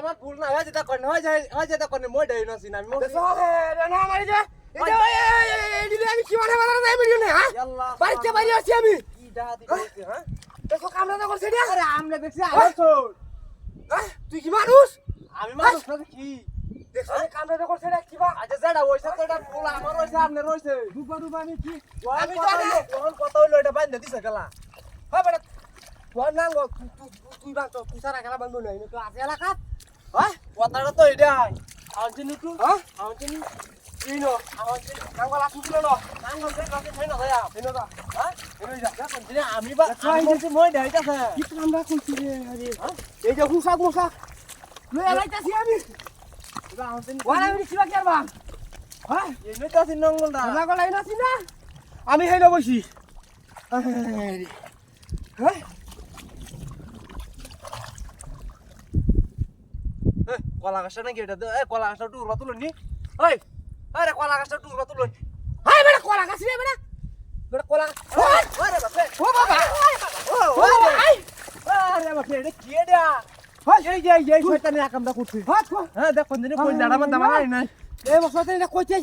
আমার ভুল না হয় যেটা করনে হয় যেটা করনে মই দেই না সিনা আমি মরছি না মারি যা এটা এই আমি কি মানে বানানো নাই মিলিও না হ্যাঁ আল্লাহ বাড়িতে বাড়ি আছি আমি কি ডাহাতি করছিস হ্যাঁ দেখো কামড়া করছে না আরে আমনে দেখছি আছো তুই কি মানুষ আমি মানুষ না কি দেখো কামড়া করছে না কি বা আচ্ছা যেটা হইছে সেটা ভুল আমার হইছে আপনার হইছে ডুবা আমি কি আমি জানি কোন কত হইলো এটা বাইন্ধে দিছে গেলা হ্যাঁ বেটা তোর নাঙ্গ তুই বাঁচো তুই সারা খেলা বান্ধব নাই তো আছে এলাকাত হ্যাঁ কথাটা তো এটাই আনছিনি তুই হ্যাঁ আনছিনি ইনো আনছিনি নাঙ্গ লাসু দিল না নাঙ্গল সে কাছে খাই না ভাইয়া ইনো দা হ্যাঁ ইনো যা যা কোন দিন আমি বা আমি বলছি মই দেইতাছে কি কামড়া করছিস রে আরে এই যে হুসাক মুসাক লই আলাইতাছি আমি এটা আনছিনি ওয়ালা আমি কিবা কি আরবা হ্যাঁ এই নইতাছি নঙ্গলটা নাঙ্গ লাইনাছি না আমি হেইলো বসি হ্যাঁ কলা গাছটা নাকি এটা কলা গাছটা টুকরা তুলুন নি ওই আরে কলা গাছটা টুকরা তুলুন হাই বেটা কোলা গাছ রে বেটা বেটা কোলা আরে বাপরে ও বাবা ও আই আরে বাপরে এটা কি এটা এই শয়তানি আকামটা করছিস হাত হ্যাঁ দেখ কোন দিন কোন জাড়া মধ্যে আমার নাই এই বছর এটা কইতে